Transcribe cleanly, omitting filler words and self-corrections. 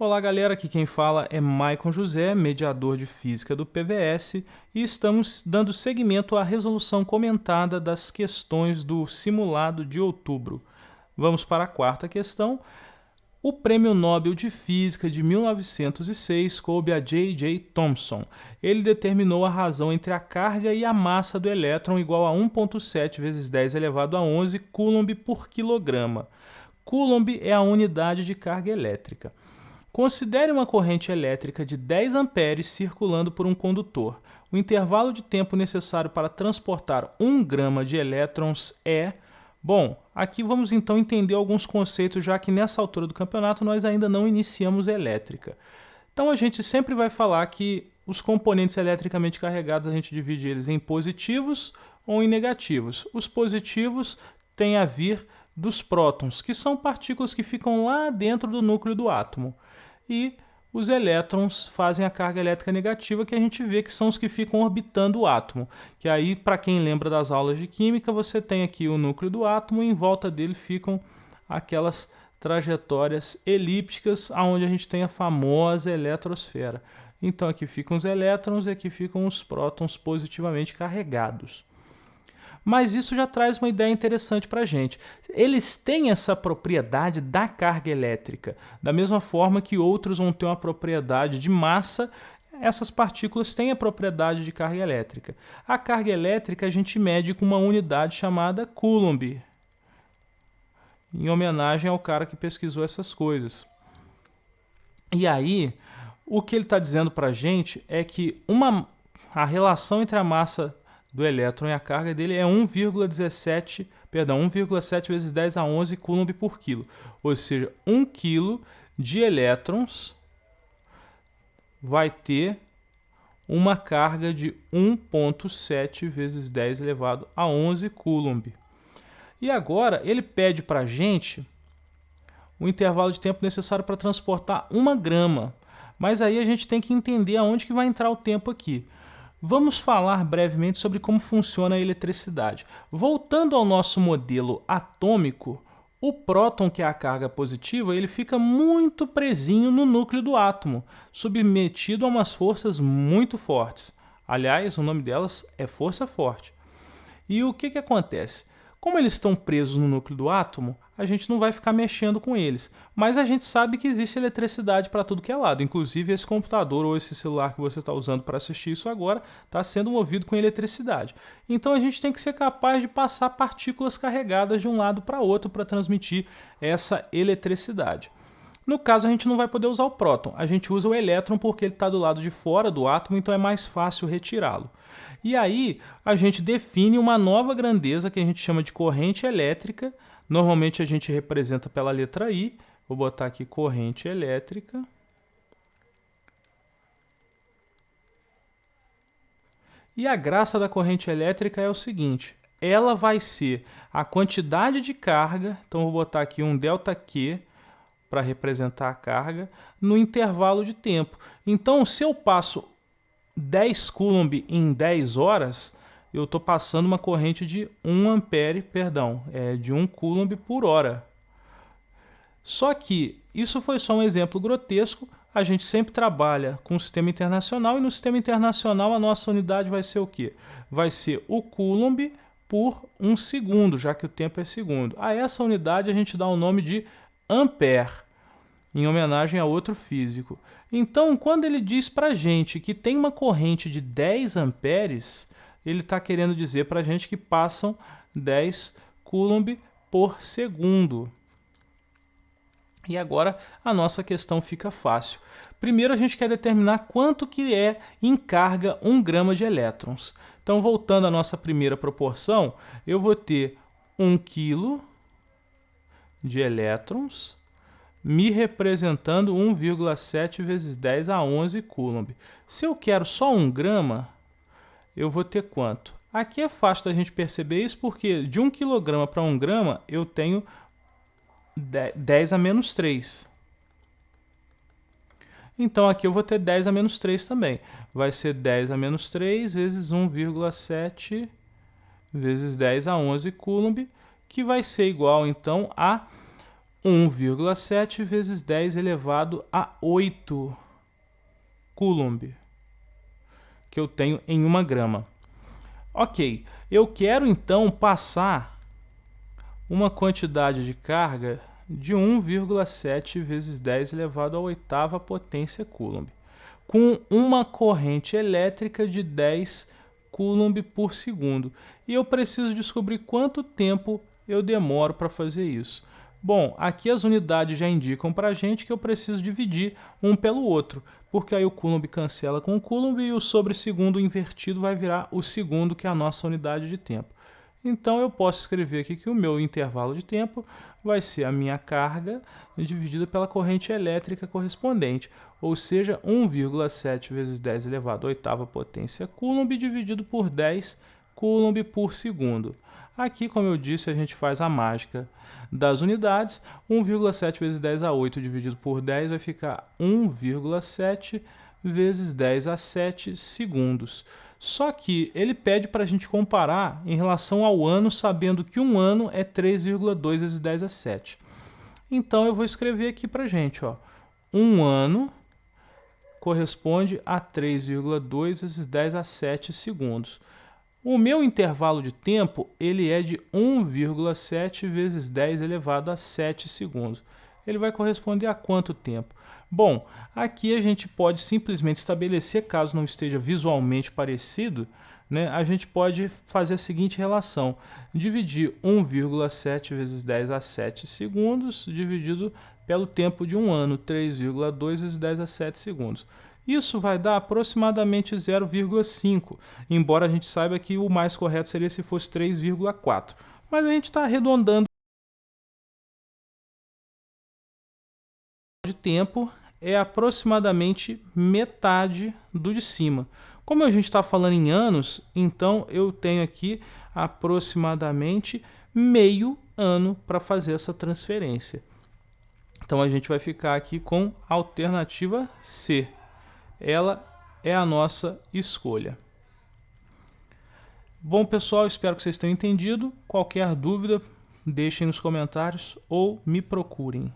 Olá galera, aqui quem fala é Maicon José, mediador de física do PVS, e estamos dando seguimento à resolução comentada das questões do simulado de outubro. Vamos para a quarta questão. O Prêmio Nobel de Física de 1906 coube a J.J. Thomson. Ele determinou a razão entre a carga e a massa do elétron igual a 1,7 vezes 10 elevado a 11 coulomb por quilograma. Coulomb é a unidade de carga elétrica. Considere uma corrente elétrica de 10 amperes circulando por um condutor. O intervalo de tempo necessário para transportar 1 grama de elétrons é... Bom, aqui vamos então entender alguns conceitos, já que nessa altura do campeonato nós ainda não iniciamos elétrica. Então a gente sempre vai falar que os componentes eletricamente carregados a gente divide eles em positivos ou em negativos. Os positivos têm a vir dos prótons, que são partículas que ficam lá dentro do núcleo do átomo. E os elétrons fazem a carga elétrica negativa, que a gente vê que são os que ficam orbitando o átomo. Que aí, para quem lembra das aulas de química, você tem aqui o núcleo do átomo e em volta dele ficam aquelas trajetórias elípticas, onde a gente tem a famosa eletrosfera. Então aqui ficam os elétrons e aqui ficam os prótons positivamente carregados. Mas isso já traz uma ideia interessante para a gente. Eles têm essa propriedade da carga elétrica. Da mesma forma que outros vão ter uma propriedade de massa, essas partículas têm a propriedade de carga elétrica. A carga elétrica a gente mede com uma unidade chamada coulomb, em homenagem ao cara que pesquisou essas coisas. E aí, o que ele está dizendo para a gente é que a relação entre a massa do elétron e a carga dele é 1,7 vezes 10 a 11 coulomb por quilo. Ou seja, 1 quilo de elétrons vai ter uma carga de 1,7 vezes 10 elevado a 11 coulomb. E agora ele pede para a gente o intervalo de tempo necessário para transportar 1 grama. Mas aí a gente tem que entender aonde que vai entrar o tempo aqui. Vamos falar brevemente sobre como funciona a eletricidade. Voltando ao nosso modelo atômico, o próton, que é a carga positiva, ele fica muito presinho no núcleo do átomo, submetido a umas forças muito fortes. Aliás, o nome delas é força forte. E o que acontece? Como eles estão presos no núcleo do átomo, a gente não vai ficar mexendo com eles. Mas a gente sabe que existe eletricidade para tudo que é lado. Inclusive esse computador ou esse celular que você está usando para assistir isso agora está sendo movido com eletricidade. Então a gente tem que ser capaz de passar partículas carregadas de um lado para outro para transmitir essa eletricidade. No caso, a gente não vai poder usar o próton. A gente usa o elétron porque ele está do lado de fora do átomo, então é mais fácil retirá-lo. E aí, a gente define uma nova grandeza que a gente chama de corrente elétrica. Normalmente a gente representa pela letra I. Vou botar aqui corrente elétrica. E a graça da corrente elétrica é o seguinte: ela vai ser a quantidade de carga, então vou botar aqui um ΔQ, para representar a carga, no intervalo de tempo. Então, se eu passo 10 coulomb em 10 horas, eu estou passando uma corrente de 1 ampere, de 1 coulomb por hora. Só que isso foi só um exemplo grotesco. A gente sempre trabalha com o sistema internacional e no sistema internacional a nossa unidade vai ser o quê? Vai ser o coulomb por 1 segundo, já que o tempo é segundo. A essa unidade a gente dá o nome de ampere, em homenagem a outro físico. Então, quando ele diz para a gente que tem uma corrente de 10 amperes, ele está querendo dizer para a gente que passam 10 coulomb por segundo. E agora a nossa questão fica fácil. Primeiro a gente quer determinar quanto que é em carga 1 grama de elétrons. Então, voltando à nossa primeira proporção, eu vou ter 1 quilo de elétrons me representando 1,7 vezes 10 a 11 coulomb. Se eu quero só 1 grama, eu vou ter quanto? Aqui é fácil da gente perceber isso, porque de 1 quilograma para 1 grama eu tenho 10 a menos 3. Então aqui eu vou ter 10 a menos 3 também. Vai ser 10 a menos 3 vezes 1,7 vezes 10 a 11 coulomb, que vai ser igual então a 1,7 vezes 10 elevado a 8 Coulomb, que eu tenho em 1 grama. Ok, eu quero então passar uma quantidade de carga de 1,7 vezes 10 elevado à oitava potência Coulomb, com uma corrente elétrica de 10 Coulomb por segundo. E eu preciso descobrir quanto tempo eu demoro para fazer isso. Bom, aqui as unidades já indicam para a gente que eu preciso dividir um pelo outro, porque aí o Coulomb cancela com o Coulomb e o sobre segundo invertido vai virar o segundo, que é a nossa unidade de tempo. Então eu posso escrever aqui que o meu intervalo de tempo vai ser a minha carga dividida pela corrente elétrica correspondente, ou seja, 1,7 vezes 10 elevado à oitava potência Coulomb dividido por 10 Coulomb por segundo. Aqui, como eu disse, a gente faz a mágica das unidades. 1,7 vezes 10 a 8 dividido por 10 vai ficar 1,7 vezes 10 a 7 segundos. Só que ele pede para a gente comparar em relação ao ano, sabendo que um ano é 3,2 vezes 10 a 7. Então eu vou escrever aqui para a gente, ó, um ano corresponde a 3,2 vezes 10 a 7 segundos. O meu intervalo de tempo ele é de 1,7 vezes 10 elevado a 7 segundos. Ele vai corresponder a quanto tempo? Bom, aqui a gente pode simplesmente estabelecer, caso não esteja visualmente parecido, né, a gente pode fazer a seguinte relação. Dividir 1,7 vezes 10 a 7 segundos dividido pelo tempo de um ano, 3,2 vezes 10 a 7 segundos. Isso vai dar aproximadamente 0,5, embora a gente saiba que o mais correto seria se fosse 3,4. Mas a gente está arredondando de tempo, é aproximadamente metade do de cima. Como a gente está falando em anos, então eu tenho aqui aproximadamente meio ano para fazer essa transferência. Então a gente vai ficar aqui com a alternativa C. Ela é a nossa escolha. Bom, pessoal, espero que vocês tenham entendido. Qualquer dúvida, deixem nos comentários ou me procurem.